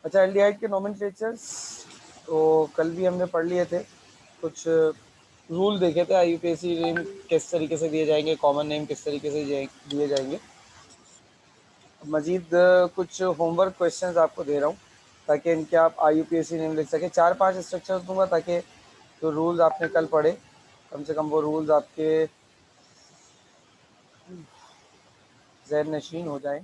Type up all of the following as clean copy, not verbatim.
अच्छा, एल्डिहाइड के नोमेनक्लेचर्स तो कल भी हमने पढ़ लिए थे। कुछ रूल देखे थे, आईयूपीएसी नेम किस तरीके से दिए जाएंगे, कॉमन नेम किस तरीके से दिए जाएंगे। मजीद कुछ होमवर्क क्वेश्चंस आपको दे रहा हूँ ताकि इनके आप आईयूपीएसी नेम लिख सकें। 4-5 स्ट्रक्चर्स दूंगा ताकि जो रूल्स आपने कल पढ़े कम से कम वो रूल्स आपके ज़हन नशीन हो जाएं।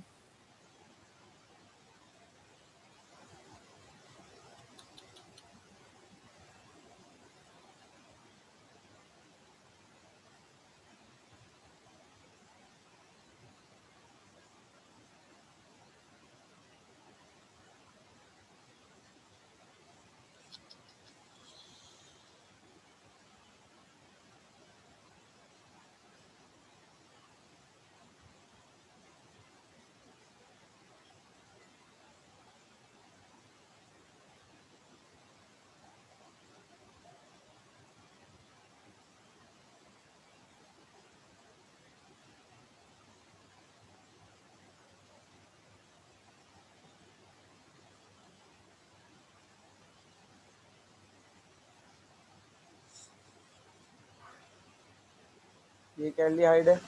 ये एक एल्डिहाइड है।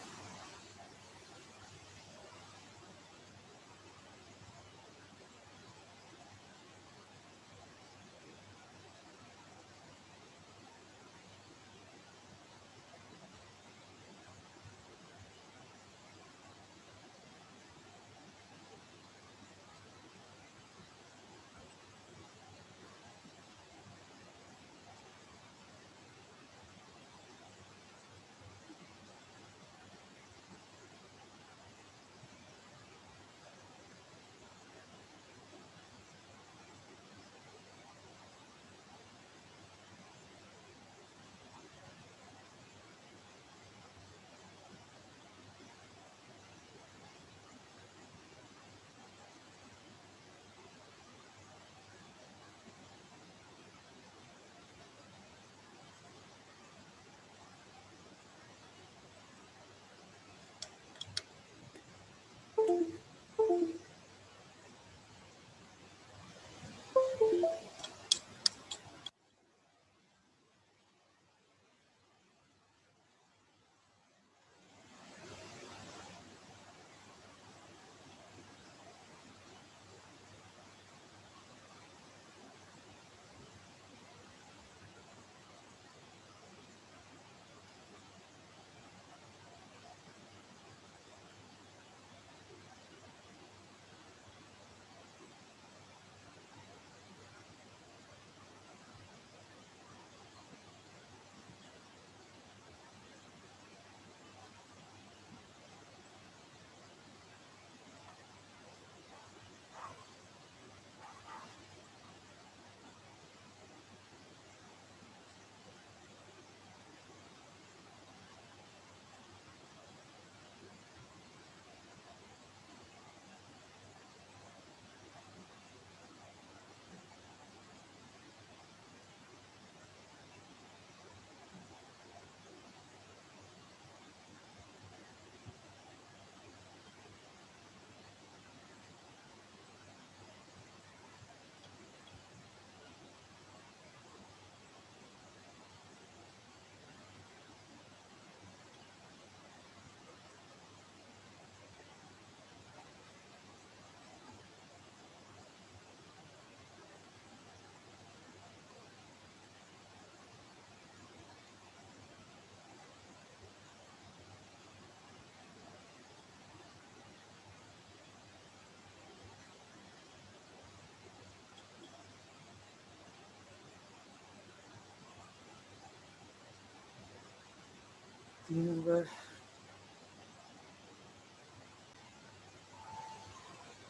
तीन नंबर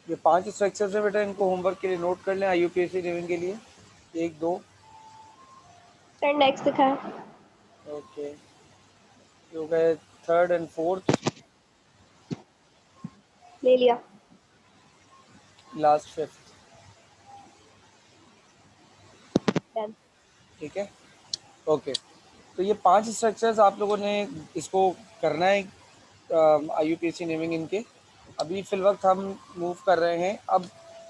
ये 5 स्ट्रक्चर्स है बेटा, इनको होमवर्क के लिए नोट कर लें आईयूपीएसी नेमिंग के लिए। 1 2 सर नेक्स्ट दिखाएं। ओके, हो गए 3rd and 4th। ले लिया। Last 5th। डन। ठीक है, ओके। तो ये 5 स्ट्रक्चर्स आप लोगों ने इसको करना है आईयूपीएसी नेमिंग इनके। अभी फिल वक्त हम मूव कर रहे हैं अब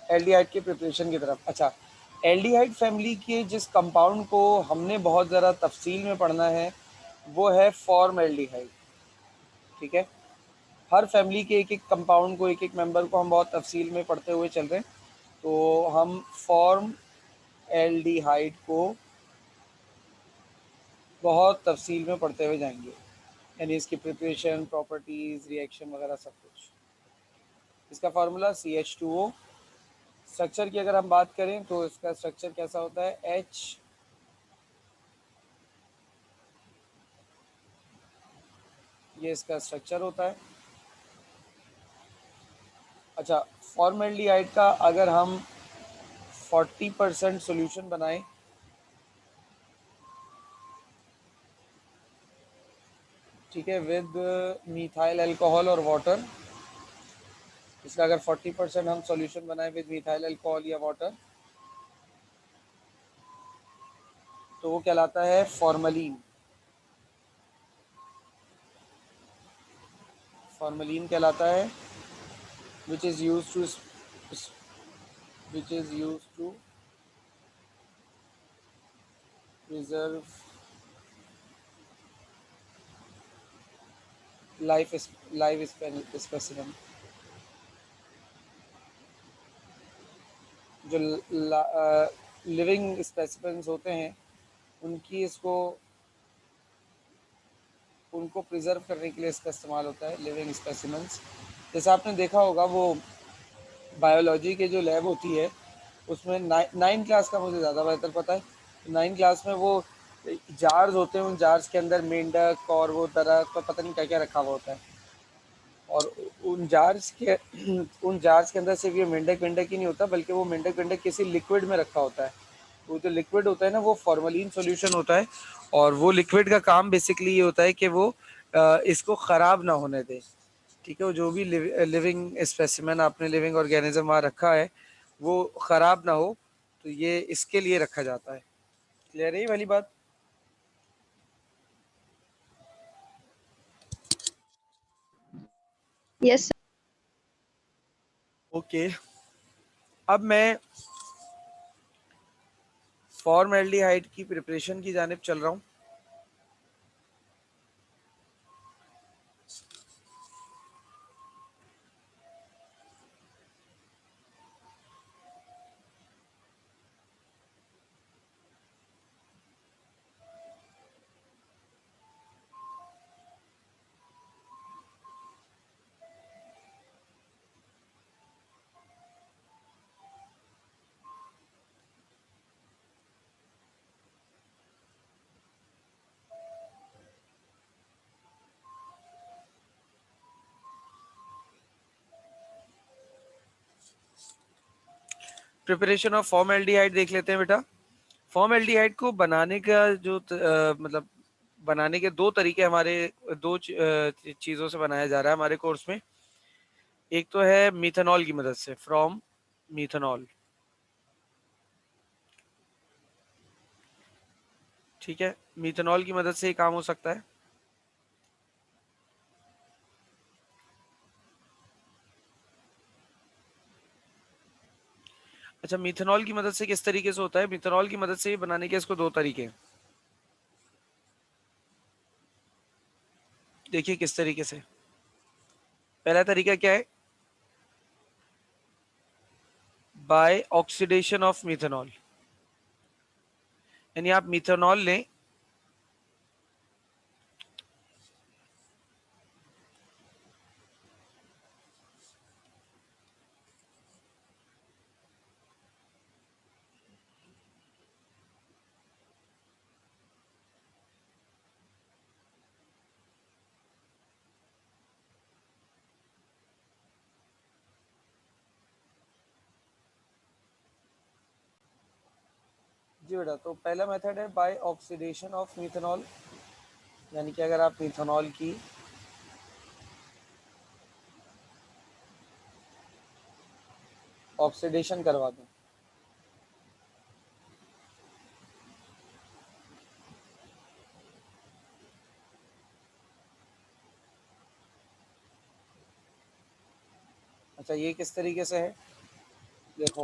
एल्डिहाइड के प्रिपरेशन की तरफ। अच्छा, एल्डिहाइड फैमिली के जिस कंपाउंड को हमने बहुत ज़्यादा तफसील में पढ़ना है वो है फॉर्मएल्डिहाइड। ठीक है, हर फैमिली के एक एक कंपाउंड को, एक एक मेंबर को हम बहुत तफसील में पढ़ते हुए चल रहे हैं। तो हम फॉर्म एल्डिहाइड को बहुत तफसील में पढ़ते हुए जाएंगे, यानी इसकी प्रिपरेशन, प्रॉपर्टीज़, रिएक्शन वगैरह सब कुछ। इसका फार्मूला CH2O। स्ट्रक्चर की अगर हम बात करें तो इसका स्ट्रक्चर कैसा होता है, H, ये इसका स्ट्रक्चर होता है। अच्छा, फॉर्मल्डिहाइड का अगर हम 40% सोल्यूशन बनाएं, ठीक है, विद मिथाइल अल्कोहल और वाटर, इसका अगर 40% हम सॉल्यूशन बनाएं विद मिथाइल अल्कोहल या वाटर, तो वो कहलाता है फॉर्मलीन। फॉर्मलीन कहलाता है, which is use to preserve life specimen. जो लिविंग स्पेसिमेंस होते हैं उनकी इसको उनको प्रिजर्व करने के लिए इसका इस्तेमाल होता है, लिविंग स्पेसिमेंस। जैसे आपने देखा होगा वो बायोलॉजी के जो लैब होती है उसमें 9 क्लास का मुझे ज़्यादा बेहतर पता है। 9 क्लास में वो जार्स होते हैं, उन जार्स के अंदर मेंढक और वो तरह का पता नहीं क्या क्या रखा हुआ होता है, और उन जार्स के अंदर सिर्फ ये मेंढक वेंढक ही नहीं होता, बल्कि वो मेंढक वेंढक किसी लिक्विड में रखा होता है। वो जो लिक्विड होता है ना, वो फॉर्मलिन सॉल्यूशन होता है, और वो लिक्विड का काम बेसिकली ये होता है कि वो इसको ख़राब ना होने दे। ठीक है, वो जो भी लिविंग स्पेसिमेन आपने, लिविंग ऑर्गेनिज्म वहाँ रखा है, वो ख़राब ना हो, तो ये इसके लिए रखा जाता है। क्लियर है ये वाली बात? यस। ओके, अब मैं फॉर्मल्डिहाइड की प्रिपरेशन की जानिब चल रहा हूँ। प्रिपरेशन ऑफ फॉर्मल्डिहाइड देख लेते हैं बेटा। फॉर्मल्डिहाइड को बनाने का जो मतलब बनाने के दो तरीके हमारे, दो चीज़ों से बनाया जा रहा है हमारे कोर्स में। एक तो है मीथेनॉल की मदद से, फ्रॉम मीथेनॉल। ठीक है, मीथेनॉल की मदद से ये काम हो सकता है। अच्छा, मीथेनॉल की मदद से किस तरीके से होता है? मीथेनॉल की मदद से ये बनाने के इसको दो तरीके हैं। देखिए किस तरीके से। पहला तरीका क्या है? बाय ऑक्सीडेशन ऑफ मीथेनॉल, यानी आप मीथेनॉल लें, जी बेटा। तो पहला मेथड है बाय ऑक्सीडेशन ऑफ मीथेनॉल, यानी कि अगर आप मीथेनॉल की ऑक्सीडेशन करवा दें। अच्छा, ये किस तरीके से है? देखो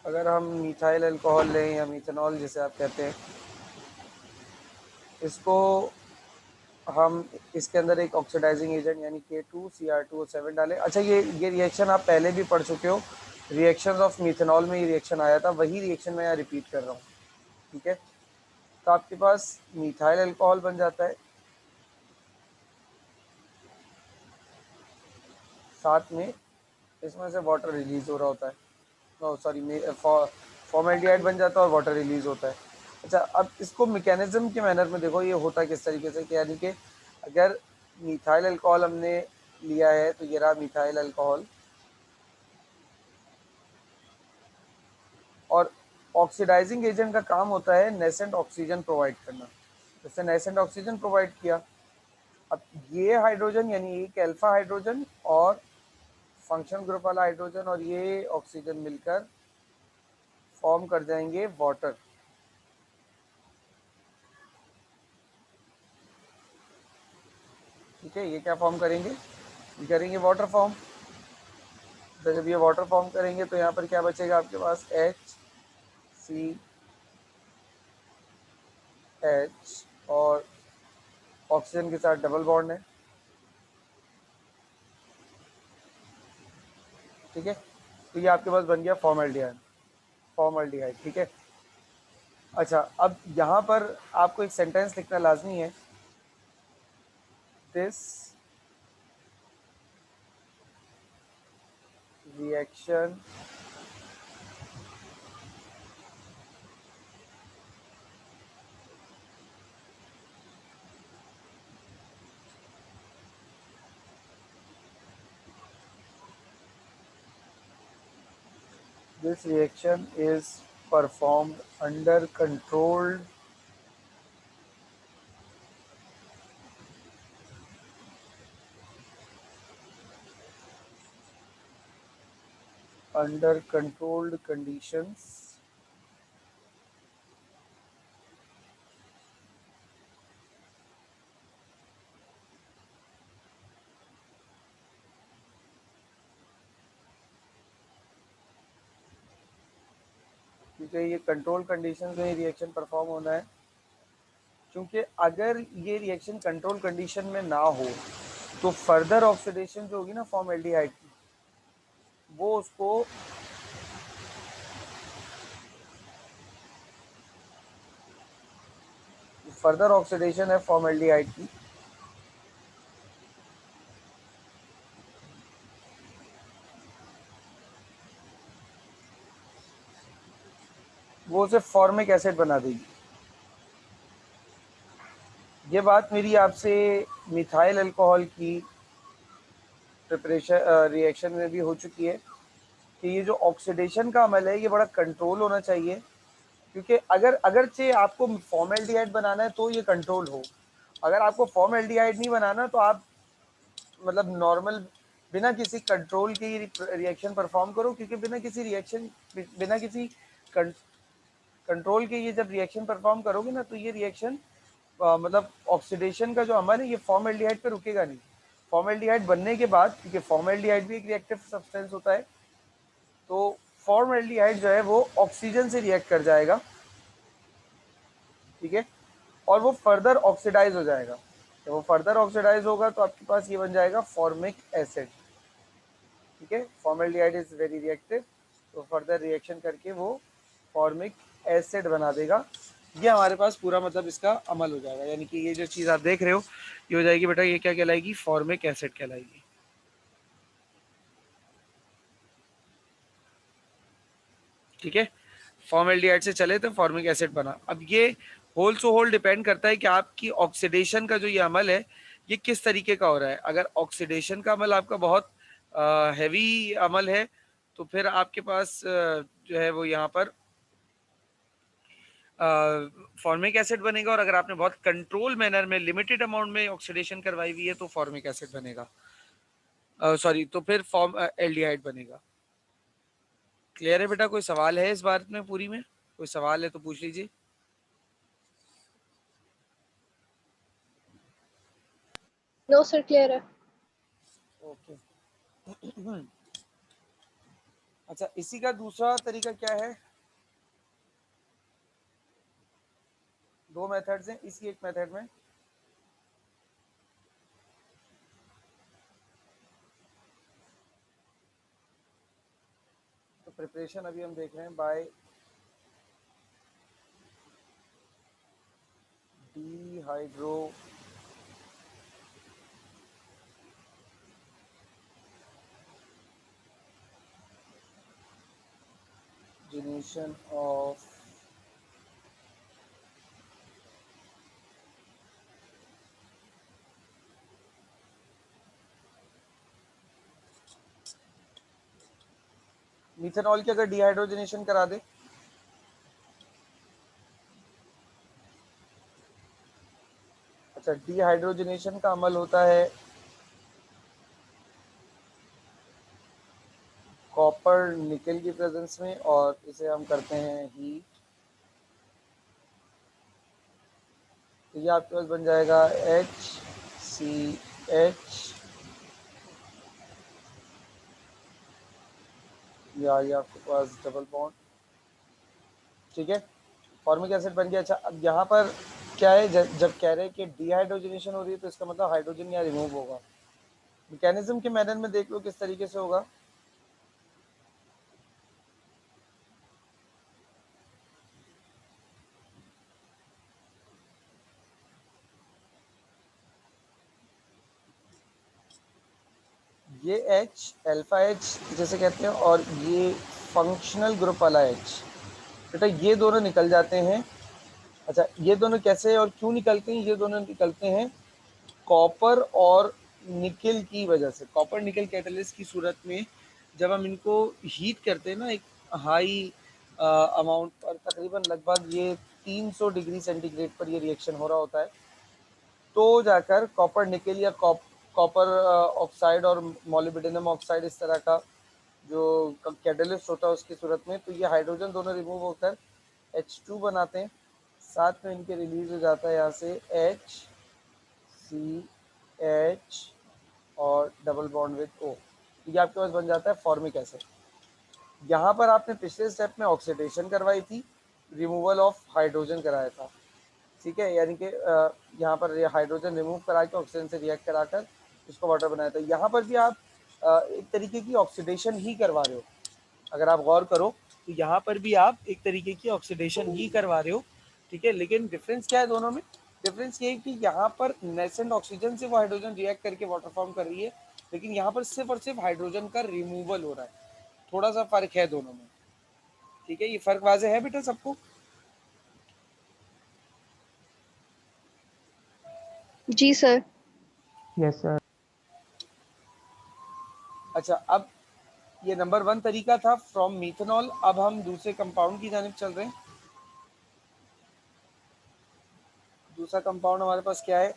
अगर हम मिथाइल अल्कोहल लें या मिथेनॉल जिसे आप कहते हैं, इसको हम इसके अंदर एक ऑक्सीडाइजिंग एजेंट यानी K2Cr2O7 डालें। अच्छा, ये रिएक्शन आप पहले भी पढ़ चुके हो, रिएक्शन ऑफ मिथेनॉल में ये रिएक्शन आया था, वही रिएक्शन मैं यहाँ रिपीट कर रहा हूँ। ठीक है, तो आपके पास मिथाइल अल्कोहल बन जाता है, साथ में इसमें से वाटर रिलीज हो रहा होता है, सॉरी फॉर्मेल्डिहाइड बन जाता है और वाटर रिलीज होता है। अच्छा, अब इसको मैकेनिज्म के मैनर में देखो ये होता है किस तरीके से, यानी कि अगर मिथाइल अल्कोहल हमने लिया है तो ये रहा मिथाइल अल्कोहल, और ऑक्सीडाइजिंग एजेंट का काम होता है नेसेंट ऑक्सीजन प्रोवाइड करना। जैसे नेसेंट ऑक्सीजन प्रोवाइड किया, अब ये हाइड्रोजन यानी एक अल्फा हाइड्रोजन और फंक्शन ग्रुप वाला हाइड्रोजन और ये ऑक्सीजन मिलकर फॉर्म कर जाएंगे वाटर। ठीक है, ये क्या फॉर्म करेंगे, ये करेंगे वाटर फॉर्म। तो जब ये वाटर फॉर्म करेंगे तो यहाँ पर क्या बचेगा आपके पास, HCH और ऑक्सीजन के साथ डबल बॉन्ड है। ठीक है, तो ये आपके पास बन गया फॉर्मल्डिहाइड, फॉर्मल्डिहाइड। ठीक है, अच्छा अब यहाँ पर आपको एक सेंटेंस लिखना लाजमी है, this reaction this reaction is performed under controlled conditions क्योंकि ये कंट्रोल कंडीशन में रिएक्शन परफॉर्म होना है। क्योंकि अगर ये रिएक्शन कंट्रोल कंडीशन में ना हो तो फर्दर ऑक्सीडेशन जो होगी ना फॉर्मल्डिहाइड की, वो उसको फर्दर ऑक्सीडेशन है फॉर्मल्डिहाइड की, वो उसे फॉर्मिक एसिड बना देगी। ये बात मेरी आपसे मिथाइल अल्कोहल की प्रिपरेशन रिएक्शन में भी हो चुकी है कि ये जो ऑक्सीडेशन का अमल है ये बड़ा कंट्रोल होना चाहिए। क्योंकि अगरचे आपको फॉर्मल्डिहाइड बनाना है तो ये कंट्रोल हो, अगर आपको फॉर्मल्डिहाइड नहीं बनाना तो आप मतलब नॉर्मल बिना किसी कंट्रोल के रिएक्शन परफॉर्म करो। क्योंकि बिना किसी कंट्रोल के ये जब रिएक्शन परफॉर्म करोगे ना तो ये रिएक्शन मतलब ऑक्सीडेशन का जो अमल है ये फॉर्मल्डिहाइड पे रुकेगा नहीं। फॉर्मल्डिहाइड बनने के बाद, क्योंकि फॉर्मल्डिहाइड भी एक रिएक्टिव सब्सटेंस होता है, तो फॉर्मल्डिहाइड जो है वो ऑक्सीजन से रिएक्ट कर जाएगा। ठीक है, और वो फर्दर ऑक्सीडाइज हो जाएगा। जब वो फर्दर ऑक्सीडाइज होगा तो आपके पास ये बन जाएगा फॉर्मिक एसिड। ठीक है, फॉर्मल्डिहाइड इज वेरी रिएक्टिव, तो फर्दर रिएक्शन करके वो फॉर्मिक एसिड बना देगा। ये हमारे पास पूरा मतलब इसका अमल हो जाएगा, यानी कि ये जो चीज़ आप देख रहे हो ये हो जाएगी बेटा, ये क्या कहलाएगी, फॉर्मिक एसिड कहलाएगी। ठीक है, फॉर्मल्डिहाइड से चले तो फॉर्मिक एसिड बना। अब ये होल टू होल डिपेंड करता है कि आपकी ऑक्सीडेशन का जो ये अमल है ये किस तरीके का हो रहा है। अगर ऑक्सीडेशन का अमल आपका बहुत हैवी अमल है तो फिर आपके पास जो है वो यहाँ पर फॉर्मिक एसिड बनेगा, और अगर आपने बहुत कंट्रोल मैनर में लिमिटेड अमाउंट में ऑक्सीडेशन करवाई हुई है तो फॉर्मिक एसिड बनेगा, सॉरी तो फिर फॉर्म एल्डिहाइड बनेगा। क्लियर है बेटा, कोई सवाल है इस बात में पूरी में, कोई सवाल है तो पूछ लीजिए। नो सर, क्लियर है। ओके। अच्छा, इसी का दूसरा तरीका क्या है? दो मेथड्स हैं इसी एक मेथड में। तो प्रिपरेशन अभी हम देख रहे हैं by dehydrogenation of methanol की अगर डिहाइड्रोजनेशन करा दे, अच्छा, डिहाइड्रोजनेशन का अमल होता है कॉपर निकल की प्रेजेंस में, और इसे हम करते हैं हीट। तो ये आपके पास बन जाएगा HCH, या ये आपके पास डबल बॉन्ड, ठीक है, फॉर्मिक एसिड बन गया। अच्छा, अब यहाँ पर क्या है, जब कह रहे हैं कि डिहाइड्रोजनेशन हो रही है तो इसका मतलब हाइड्रोजन यहाँ रिमूव होगा। मैकेनिज्म के मैनर में देख लो किस तरीके से होगा। ये H अल्फा H जैसे कहते हैं, और ये फंक्शनल ग्रुप वाला H, बेटा ये दोनों निकल जाते हैं। अच्छा, ये दोनों कैसे और क्यों निकलते हैं? ये दोनों निकलते हैं कॉपर और निकल की वजह से। कॉपर निकल कैटलिस्ट की सूरत में जब हम इनको हीट करते हैं ना, एक हाई अमाउंट पर, तकरीबन लगभग ये 300 डिग्री सेंटीग्रेड पर ये रिएक्शन हो रहा होता है, तो जाकर कॉपर निकल या कॉपर ऑक्साइड और मोलिब्डेनम ऑक्साइड, इस तरह का जो कैटलिस्ट होता है उसकी सूरत में, तो ये हाइड्रोजन दोनों रिमूव होकर H2 बनाते हैं। साथ में इनके रिलीज हो जाता है यहाँ से HCH और डबल बॉन्ड विद O। ये आपके पास बन जाता है फॉर्मिक एसिड। यहाँ पर आपने पिछले स्टेप में ऑक्सीडेशन करवाई थी, रिमूवल ऑफ हाइड्रोजन कराया था, ठीक है, यानी कि यहाँ पर हाइड्रोजन रिमूव करा के ऑक्सीजन से रिएक्ट कराकर इसको वाटर बनाया था। यहाँ पर भी आप एक तरीके की ऑक्सीडेशन ही करवा रहे हो, अगर आप गौर करो तो यहाँ पर भी आप एक तरीके की ऑक्सीडेशन ही करवा रहे हो, ठीक है। लेकिन डिफरेंस क्या है दोनों में? डिफरेंस ये है कि यहाँ पर नेसेंट ऑक्सीजन से वो हाइड्रोजन रिएक्ट करके वाटर फॉर्म कर रही है, लेकिन यहाँ पर सिर्फ और सिर्फ हाइड्रोजन का रिमूवल हो रहा है। थोड़ा सा फर्क है दोनों में, ठीक है। ये फर्क वाजे है बेटा सबको? जी सर। Yes sir. अच्छा, अब ये नंबर 1 तरीका था फ्रॉम मिथेनॉल। अब हम दूसरे कंपाउंड की जानिब चल रहे हैं। दूसरा कंपाउंड हमारे पास क्या है?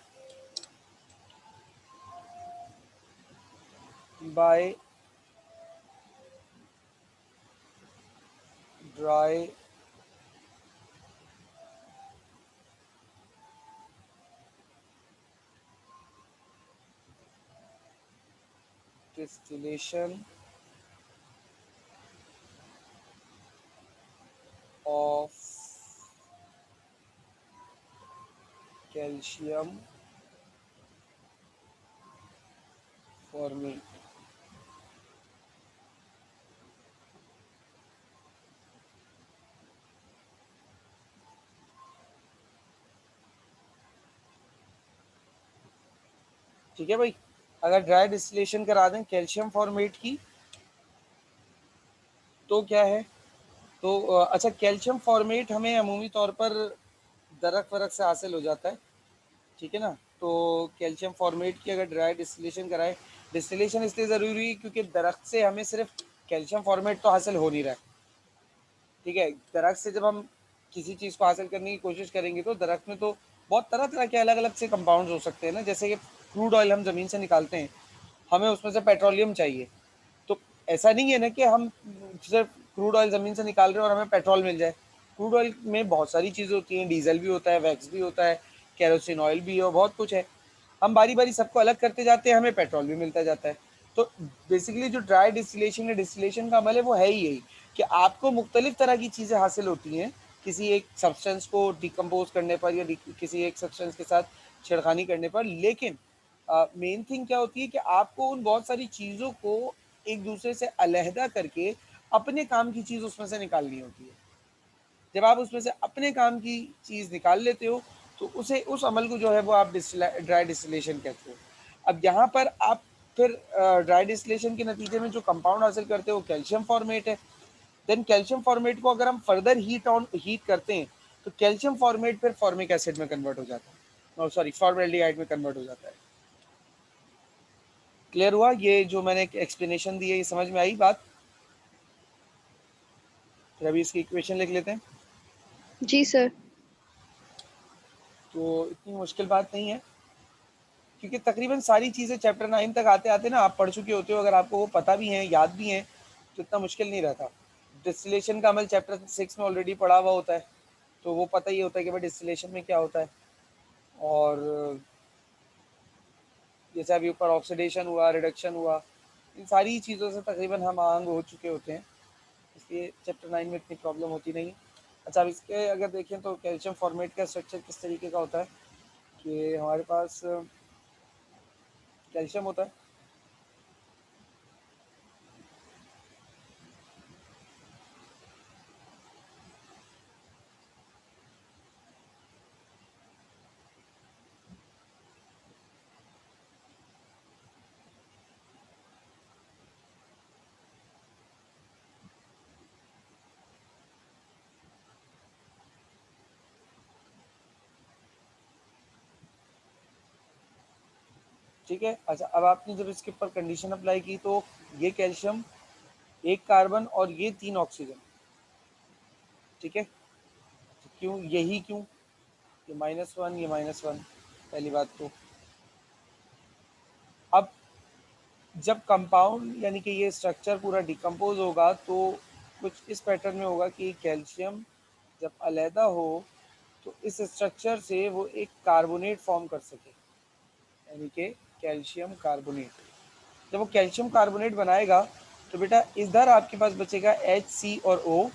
By dry distillation of calcium formate। ठीक है भाई, अगर ड्राई डिस्टिलेशन करा दें कैल्शियम फॉर्मेट की तो क्या है? तो अच्छा, कैल्शियम फॉर्मेट हमें अमूमी तौर पर दरख्त वरख से हासिल हो जाता है, ठीक है ना। तो कैल्शियम फॉर्मेट की अगर ड्राई डिस्टिलेशन कराए, डिस्टिलेशन इसलिए ज़रूरी है क्योंकि दरख्त से हमें सिर्फ कैल्शियम फॉर्मेट तो हासिल हो नहीं रहा है, ठीक है। दरख्त से जब हम किसी चीज़ को हासिल करने की कोशिश करेंगे तो दरख्त में तो बहुत तरह तरह के अलग अलग से कंपाउंड्स हो सकते हैं ना। जैसे कि क्रूड ऑयल हम ज़मीन से निकालते हैं, हमें उसमें से पेट्रोलियम चाहिए, तो ऐसा नहीं है ना कि हम सिर्फ क्रूड ऑयल ज़मीन से निकाल रहे हैं और हमें पेट्रोल मिल जाए। क्रूड ऑयल में बहुत सारी चीज़ें होती हैं, डीजल भी होता है, वैक्स भी होता है, केरोसिन ऑयल भी है और बहुत कुछ है। हम बारी बारी सबको अलग करते जाते हैं, हमें पेट्रोल भी मिलता जाता है। तो बेसिकली जो ड्राई डिस्टिलेशन है, डिस्टिलेशन का अमल है, वो है ही यही कि आपको मुख्तलिफ तरह की चीज़ें हासिल होती हैं किसी एक सब्सटेंस को डिकम्पोज करने पर या किसी एक सब्सटेंस के साथ छेड़खानी करने पर। लेकिन मेन थिंग क्या होती है कि आपको उन बहुत सारी चीज़ों को एक दूसरे से अलहदा करके अपने काम की चीज़ उसमें से निकालनी होती है। जब आप उसमें से अपने काम की चीज़ निकाल लेते हो तो उसे उस अमल को जो है वो आप ड्राई डिस्टिलेशन कहते हो। अब यहाँ पर आप फिर ड्राई डिस्टिलेशन के नतीजे में जो कंपाउंड हासिल करते हो कैल्शियम फॉर्मेट है। देन कैल्शियम फॉर्मेट को अगर हम फर्दर हीट करते हैं तो कैल्शियम फॉर्मेट फिर फॉर्मिक एसिड में कन्वर्ट हो जाता है, सॉरी फॉर्मेल्डिहाइड में कन्वर्ट हो जाता है। क्लियर हुआ? ये जो मैंने एक एक्सप्लेनेशन दी है ये समझ में आई बात? फिर अभी इसकी इक्वेशन लिख लेते हैं। जी सर। तो इतनी मुश्किल बात नहीं है क्योंकि तकरीबन सारी चीज़ें चैप्टर 9 तक आते आते ना आप पढ़ चुके होते हो। अगर आपको वो पता भी है, याद भी है, तो इतना मुश्किल नहीं रहता। डिस्टिलेशन का अमल चैप्टर 6 में ऑलरेडी पढ़ा हुआ होता है, तो वो पता ही होता है कि भाई डिस्टिलेशन में क्या होता है। और जैसे अभी ऊपर ऑक्सीडेशन हुआ, रिडक्शन हुआ, इन सारी चीज़ों से तकरीबन हम आंग हो चुके होते हैं, इसलिए चैप्टर 9 में इतनी प्रॉब्लम होती नहीं। अच्छा, अब इसके अगर देखें तो कैल्शियम फॉर्मेट का स्ट्रक्चर किस तरीके का होता है कि हमारे पास कैल्शियम होता है, ठीक है। अच्छा, अब आपने जब इसके ऊपर कंडीशन अप्लाई की तो ये कैल्शियम, एक कार्बन और ये 3 ऑक्सीजन, ठीक है। तो क्यों, यही क्यों, ये -1 ये -1, पहली बात तो। अब जब कंपाउंड यानी कि ये स्ट्रक्चर पूरा डिकम्पोज होगा तो कुछ इस पैटर्न में होगा कि कैल्शियम जब अलहदा हो तो इस स्ट्रक्चर से वो एक कार्बोनेट फॉर्म कर सके, यानी कि कैल्शियम कार्बोनेट। जब वो कैल्शियम कार्बोनेट बनाएगा तो बेटा इधर आपके पास बचेगा HC और O,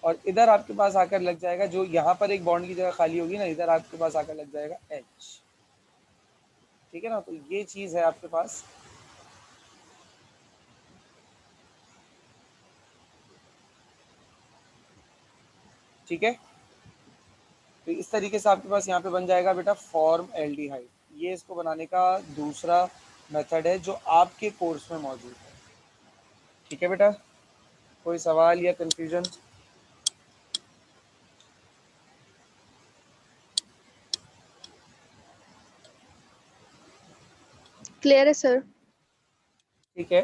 और इधर आपके पास आकर लग जाएगा, जो यहाँ पर एक बॉन्ड की जगह खाली होगी ना, इधर आपके पास आकर लग जाएगा H, ठीक है ना। तो ये चीज़ है आपके पास, ठीक है। तो इस तरीके से आपके पास यहाँ पे बन जाएगा बेटा फॉर्म एल्डिहाइड। ये इसको बनाने का दूसरा मेथड है जो आपके कोर्स में मौजूद है, ठीक है बेटा। कोई सवाल या कंफ्यूजन? क्लियर है सर। ठीक है।